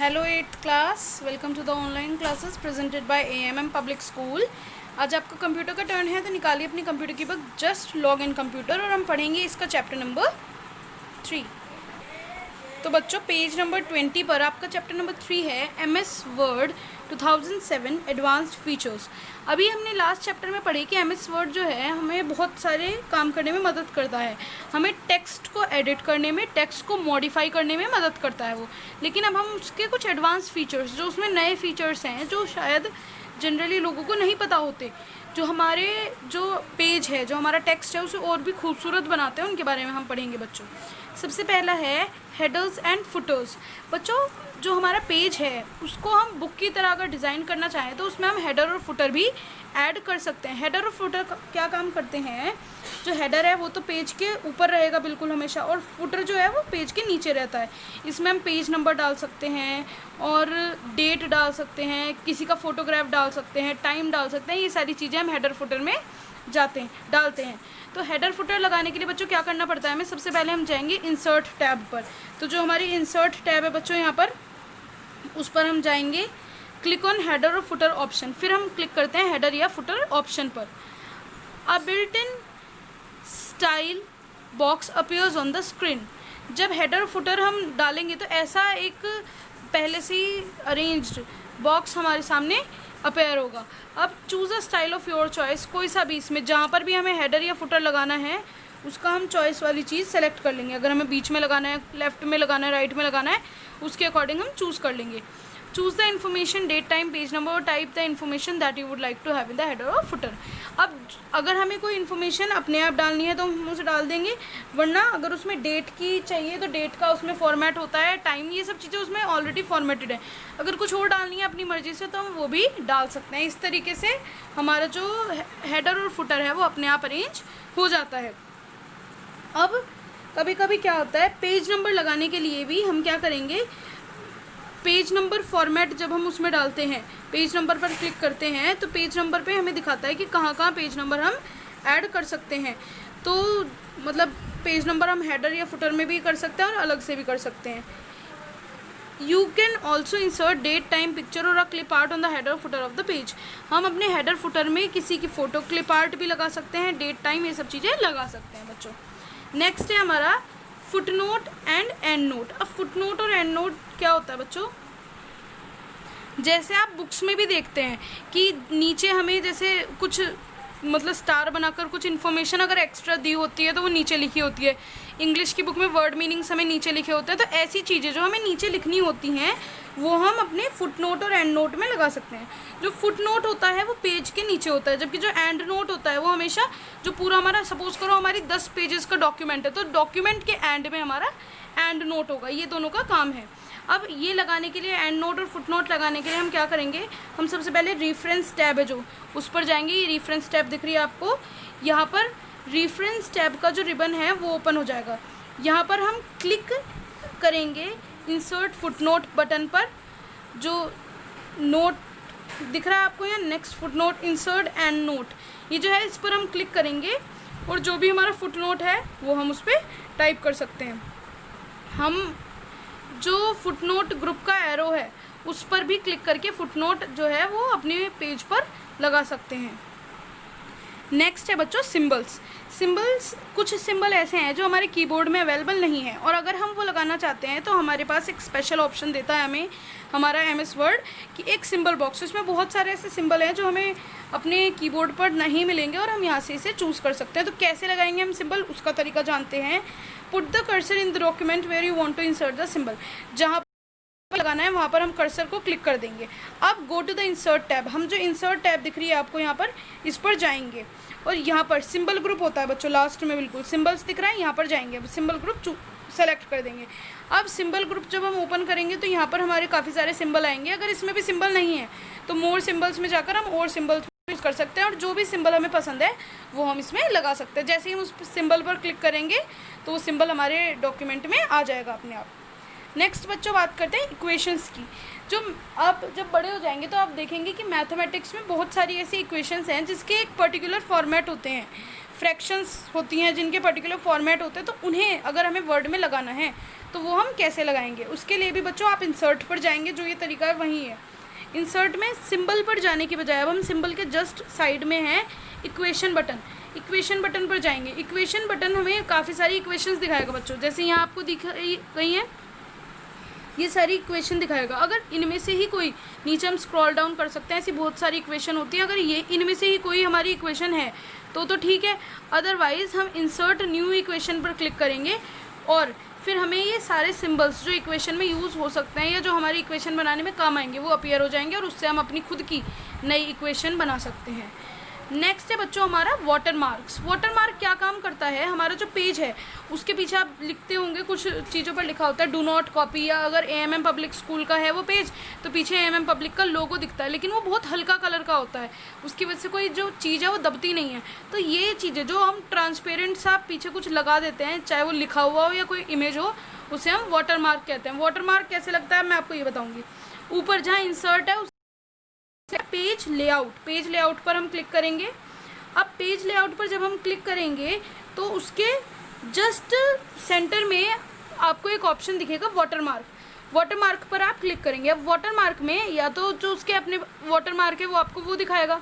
Hello eighth class, welcome to the online classes presented by AMM public school. आज आपका computer का turn है, तो निकालिए अपनी कंप्यूटर की book just log in computer और हम पढ़ेंगे इसका चैप्टर नंबर 3। तो बच्चों पेज नंबर 20 पर आपका चैप्टर नंबर 3 है MS वर्ड 2007 एडवांस्ड फीचर्स। अभी हमने लास्ट चैप्टर में पढ़े कि MS वर्ड जो है हमें बहुत सारे काम करने में मदद करता है। हमें टेक्स्ट को एडिट करने में, टेक्स्ट को मॉडिफाई करने में मदद करता है वो। लेकिन अब हम उसके कुछ एडवांस फीचर्स, जो उसमें नए फीचर्स हैं जो शायद जनरली लोगों को नहीं पता होते, जो हमारे जो पेज है, जो हमारा टेक्स्ट है उसे और भी खूबसूरत बनाते हैं, उनके बारे में हम पढ़ेंगे बच्चों। सबसे पहला है हेडर्स एंड फुटर्स। बच्चों जो हमारा पेज है उसको हम बुक की तरह अगर डिज़ाइन करना चाहें तो उसमें हम हेडर और फुटर भी ऐड कर सकते हैं। हेडर और फुटर क्या काम करते हैं? जो हेडर है वो तो पेज के ऊपर रहेगा बिल्कुल हमेशा, और फुटर जो है वो पेज के नीचे रहता है। इसमें हम पेज नंबर डाल सकते हैं और डेट डाल सकते हैं, किसी का फोटोग्राफ डाल सकते हैं, टाइम डाल सकते हैं। ये सारी चीज़ें हम हेडर फुटर में डालते हैं। तो हेडर फुटर लगाने के लिए बच्चों क्या करना पड़ता है हमें? सबसे पहले हम जाएंगे इंसर्ट टैब पर। तो जो हमारी इंसर्ट टैब है बच्चों यहाँ पर, उस पर हम जाएंगे, क्लिक ऑन हेडर और फुटर ऑप्शन, फिर हम क्लिक करते हैं हेडर या फुटर ऑप्शन पर। अ built in style box appears on the screen. जब हेडर फुटर हम डालेंगे तो ऐसा एक पहले से ही अरेंज्ड बॉक्स हमारे सामने अपेयर होगा। अब choose a style of your choice, कोई सा भी इसमें जहाँ पर भी हमें हेडर या फुटर लगाना है उसका हम चॉइस वाली चीज़ सेलेक्ट कर लेंगे। अगर हमें बीच में लगाना है, लेफ्ट में लगाना है, राइट में लगाना है, उसके अकॉर्डिंग हम चूज़ कर लेंगे। Choose the information, date, time, page number और type the information that you would like to have in the header और फुटर। अब अगर हमें कोई इन्फॉर्मेशन अपने आप डालनी है तो हम उसे डाल देंगे, वरना अगर उसमें डेट की चाहिए तो डेट का उसमें फॉर्मेट होता है, टाइम, ये सब चीज़ें उसमें ऑलरेडी फॉर्मेटेड है। अगर कुछ और डालनी है अपनी मर्ज़ी से तो हम वो भी डाल सकते हैं। इस तरीके से हमारा जो हेडर और फुटर है वो अपने आप अरेंज हो जाता है। अब कभी कभी क्या होता है, पेज नंबर लगाने के लिए भी हम क्या करेंगे, पेज नंबर फॉर्मेट जब हम उसमें डालते हैं, पेज नंबर पर क्लिक करते हैं तो पेज नंबर पे हमें दिखाता है कि कहाँ कहाँ पेज नंबर हम ऐड कर सकते हैं। तो मतलब पेज नंबर हम हेडर या फुटर में भी कर सकते हैं और अलग से भी कर सकते हैं। You can also insert date, time, picture और a clip art on the header footer of the page. हम अपने हेडर फुटर में किसी की फ़ोटो, क्लिप आर्ट भी लगा सकते हैं, डेट, टाइम, ये सब चीज़ें लगा सकते हैं बच्चों। नेक्स्ट है हमारा foot note and and note. अब फुट नोट और एंड नोट क्या होता है बच्चों? जैसे आप बुक्स में भी देखते हैं कि नीचे हमें जैसे कुछ मतलब स्टार बनाकर कुछ इन्फॉर्मेशन अगर एक्स्ट्रा दी होती है तो वो नीचे लिखी होती है। इंग्लिश की बुक में वर्ड मीनिंग्स हमें नीचे लिखे होते हैं। तो ऐसी चीज़ें जो हमें नीचे लिखनी होती हैं वो हम अपने फुट नोट और एंड नोट में लगा सकते हैं। जो फुट नोट होता है वो पेज के नीचे होता है, जबकि जो एंड नोट होता है वो हमेशा, जो पूरा हमारा सपोज करो हमारी 10 पेजेस का डॉक्यूमेंट है तो डॉक्यूमेंट के एंड में हमारा एंड नोट होगा। ये दोनों का काम है। अब ये लगाने के लिए, एंड नोट और फुट नोट लगाने के लिए हम क्या करेंगे, हम सबसे पहले रेफरेंस टैब है जो, उस पर जाएंगे। ये रेफरेंस टैब दिख रही है आपको, यहाँ पर रेफरेंस टैब का जो रिबन है वो ओपन हो जाएगा। यहाँ पर हम क्लिक करेंगे इंसर्ट फुट नोट बटन पर। जो नोट दिख रहा है आपको यहाँ, next foot note, insert and note, ये जो है इस पर हम क्लिक करेंगे और जो भी हमारा फुट नोट है वो हम उस पर टाइप कर सकते हैं। हम जो फुटनोट ग्रुप का एरो है उस पर भी क्लिक करके फुटनोट जो है वो अपने पेज पर लगा सकते हैं। नेक्स्ट है बच्चों सिंबल्स। सिंबल्स, कुछ सिंबल ऐसे हैं जो हमारे कीबोर्ड में अवेलेबल नहीं है और अगर हम वो लगाना चाहते हैं तो हमारे पास एक स्पेशल ऑप्शन देता है हमें हमारा MS वर्ड कि एक सिंबल बॉक्स, इसमें बहुत सारे ऐसे सिंबल हैं जो हमें अपने कीबोर्ड पर नहीं मिलेंगे और हम यहाँ से इसे चूज़ कर सकते हैं। तो कैसे लगाएंगे हम सिंबल, उसका तरीका जानते हैं। Put the cursor in the document where you want to insert the symbol. जहाँ पर लगाना है वहाँ पर हम कर्सर को क्लिक कर देंगे। अब go to the insert tab. हम जो इंसर्ट टैब दिख रही है आपको यहाँ पर, इस पर जाएंगे और यहाँ पर सिंबल ग्रुप होता है बच्चों, लास्ट में बिल्कुल सिंबल्स दिख रहा है, यहाँ पर जाएंगे। अब सिंबल ग्रुप सेलेक्ट कर देंगे। अब सिंबल ग्रुप जब हम ओपन करेंगे तो यहाँ पर हमारे काफ़ी सारे सिंबल आएंगे। अगर इसमें भी सिंबल नहीं है तो मोर सिंबल्स में जाकर हम और सिंबल्स यूज़ कर सकते हैं और जो भी सिंबल हमें पसंद है वो हम इसमें लगा सकते हैं। जैसे ही हम उस सिंबल पर क्लिक करेंगे तो वो सिंबल हमारे डॉक्यूमेंट में आ जाएगा अपने आप। नेक्स्ट बच्चों बात करते हैं इक्वेशंस की। जो आप जब बड़े हो जाएंगे तो आप देखेंगे कि मैथमेटिक्स में बहुत सारी ऐसी इक्वेशंस हैं जिसके एक पर्टिकुलर फॉर्मेट होते हैं। फ्रैक्शंस होती हैं जिनके पर्टिकुलर फॉर्मेट होते हैं, तो उन्हें अगर हमें वर्ड में लगाना है तो वो हम कैसे लगाएंगे। उसके लिए भी बच्चों आप इंसर्ट पर जाएंगे, जो ये तरीका है वही है। इंसर्ट में सिंबल पर जाने की बजाय अब हम सिंबल के जस्ट साइड में है इक्वेशन बटन, इक्वेशन बटन पर जाएंगे। इक्वेशन बटन हमें काफ़ी सारी इक्वेशंस दिखाएगा बच्चों, जैसे यहाँ आपको दिख गई हैं ये सारी इक्वेशन दिखाएगा। अगर इनमें से ही कोई, नीचे हम स्क्रॉल डाउन कर सकते हैं, ऐसी बहुत सारी इक्वेशन होती है, अगर ये इनमें से ही कोई हमारी इक्वेशन है तो ठीक है, अदरवाइज़ हम इंसर्ट न्यू इक्वेशन पर क्लिक करेंगे और फिर हमें ये सारे सिंबल्स जो इक्वेशन में यूज़ हो सकते हैं या जो हमारी इक्वेशन बनाने में काम आएंगे वो अपीयर हो जाएंगे और उससे हम अपनी खुद की नई इक्वेशन बना सकते हैं। नेक्स्ट है बच्चों हमारा वाटर मार्क्स। वाटर मार्क क्या काम करता है, हमारा जो पेज है उसके पीछे आप लिखते होंगे कुछ चीज़ों पर लिखा होता है डू नॉट कॉपी, या अगर एएमएम पब्लिक स्कूल का है वो पेज तो पीछे एएमएम पब्लिक का लोगो दिखता है, लेकिन वो बहुत हल्का कलर का होता है, उसकी वजह से कोई जो चीज़ है वो दबती नहीं है। तो ये चीज़ें जो हम ट्रांसपेरेंट सा पीछे कुछ लगा देते हैं, चाहे वो लिखा हुआ हो या कोई इमेज हो, उसे हम वाटर मार्क कहते हैं। वाटर मार्क कैसे लगता है मैं आपको ये बताऊँगी। ऊपर जहाँ इंसर्ट है पेज लेआउट, पेज लेआउट पर हम क्लिक करेंगे। अब पेज लेआउट पर जब हम क्लिक करेंगे तो उसके जस्ट सेंटर में आपको एक ऑप्शन दिखेगा वाटर मार्क, वाटर मार्क पर आप क्लिक करेंगे। अब वाटर मार्क में या तो जो उसके अपने वाटर मार्क है वो आपको वो दिखाएगा,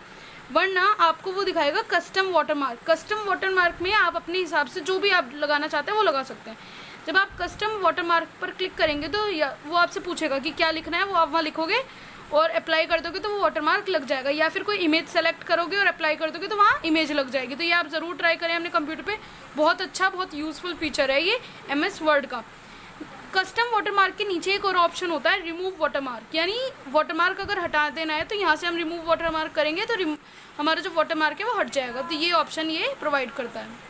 वरना आपको वो दिखाएगा custom water mark. Custom water mark में आप अपने हिसाब से जो भी आप लगाना चाहते हैं वो लगा सकते हैं। जब आप कस्टम वाटर मार्क पर क्लिक करेंगे तो वो आपसे पूछेगा कि क्या लिखना है, वो आप वहाँ लिखोगे और अप्लाई कर दोगे तो वो वाटरमार्क लग जाएगा, या फिर कोई इमेज सेलेक्ट करोगे और अप्लाई कर दोगे तो वहाँ इमेज लग जाएगी। तो ये आप ज़रूर ट्राई करें अपने कंप्यूटर पे, बहुत अच्छा बहुत यूज़फुल फीचर है ये एमएस वर्ड का। कस्टम वाटरमार्क के नीचे एक और ऑप्शन होता है रिमूव वाटरमार्क, यानी वाटरमार्क अगर हटा देना है तो यहाँ से हम रिमूव वाटरमार्क करेंगे तो हमारा जो वाटरमार्क है वो हट जाएगा। तो ये ऑप्शन ये प्रोवाइड करता है।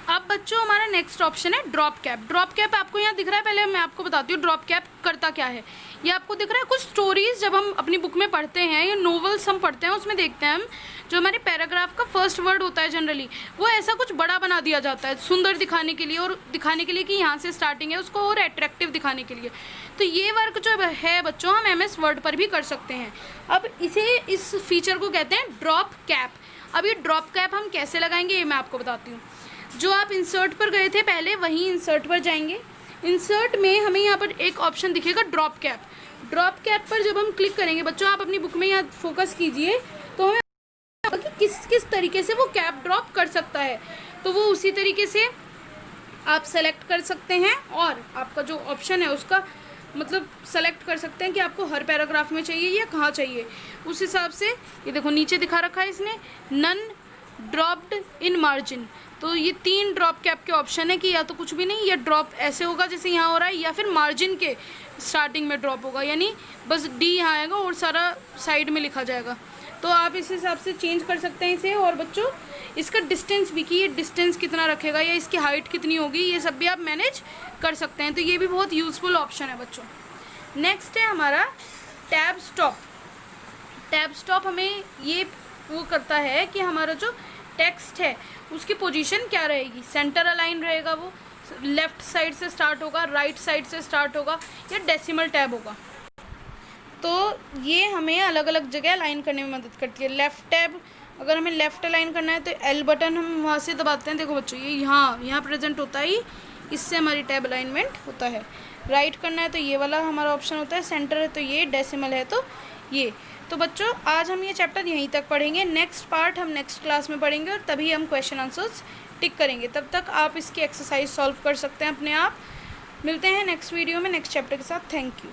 अब बच्चों हमारा नेक्स्ट ऑप्शन है ड्रॉप कैप। ड्रॉप कैप आपको यहाँ दिख रहा है, पहले मैं आपको बताती हूँ ड्रॉप कैप करता क्या है। ये आपको दिख रहा है कुछ स्टोरीज जब हम अपनी बुक में पढ़ते हैं या नोवेल्स हम पढ़ते हैं उसमें देखते हैं हम जो हमारे पैराग्राफ का फर्स्ट वर्ड होता है जनरली वो ऐसा कुछ बड़ा बना दिया जाता है सुंदर दिखाने के लिए, और दिखाने के लिए कि यहाँ से स्टार्टिंग है उसको और अट्रैक्टिव दिखाने के लिए। तो ये वर्क जो है बच्चों हम एमएस वर्ड पर भी कर सकते हैं। अब इस फीचर को कहते हैं ड्रॉप कैप। अब ये ड्रॉप कैप हम कैसे लगाएंगे ये मैं आपको बताती हूँ। जो आप इंसर्ट पर गए थे पहले वहीं इंसर्ट पर जाएंगे। इंसर्ट में हमें यहाँ पर एक ऑप्शन दिखेगा ड्रॉप कैप। ड्रॉप कैप पर जब हम क्लिक करेंगे बच्चों आप अपनी बुक में यहाँ फोकस कीजिए तो हमें कि किस तरीके से वो कैप ड्रॉप कर सकता है, तो वो उसी तरीके से आप सेलेक्ट कर सकते हैं और आपका जो ऑप्शन है उसका मतलब सेलेक्ट कर सकते हैं कि आपको हर पैराग्राफ में चाहिए या कहाँ चाहिए। उस हिसाब से ये देखो नीचे दिखा रखा है इसने नन ड्रॉप्ड इन मार्जिन। तो ये 3 ड्रॉप कैप के ऑप्शन है कि या तो कुछ भी नहीं, या ड्रॉप ऐसे होगा जैसे यहाँ हो रहा है, या फिर मार्जिन के स्टार्टिंग में ड्रॉप होगा, यानी बस डी यहाँ आएगा और सारा साइड में लिखा जाएगा। तो आप इस हिसाब से चेंज कर सकते हैं इसे। और बच्चों इसका डिस्टेंस भी कि ये डिस्टेंस कितना रखेगा या इसकी हाइट कितनी होगी ये सब भी आप मैनेज कर सकते हैं। तो ये भी बहुत यूज़फुल ऑप्शन है बच्चों। नेक्स्ट है हमारा टैब स्टॉप। टैब स्टॉप हमें ये वो करता है कि हमारा जो टेक्स्ट है उसकी पोजीशन क्या रहेगी, सेंटर अलाइन रहेगा, वो लेफ़्ट साइड से स्टार्ट होगा, राइट साइड से स्टार्ट होगा, या डेसिमल टैब होगा। तो ये हमें अलग अलग जगह अलाइन करने में मदद करती है। लेफ़्ट टैब अगर हमें लेफ़्ट अलाइन करना है तो एल बटन हम वहाँ से दबाते हैं, देखो बच्चों ये यहाँ प्रेजेंट होता है, इससे हमारी टैब अलाइनमेंट होता है। राइट करना है तो ये वाला हमारा ऑप्शन होता है, सेंटर है तो ये, डेसिमल है तो ये। तो बच्चों आज हम ये चैप्टर यहीं तक पढ़ेंगे, नेक्स्ट पार्ट हम नेक्स्ट क्लास में पढ़ेंगे और तभी हम क्वेश्चन आंसर्स टिक करेंगे। तब तक आप इसकी एक्सरसाइज सॉल्व कर सकते हैं अपने आप। मिलते हैं नेक्स्ट वीडियो में नेक्स्ट चैप्टर के साथ। Thank you.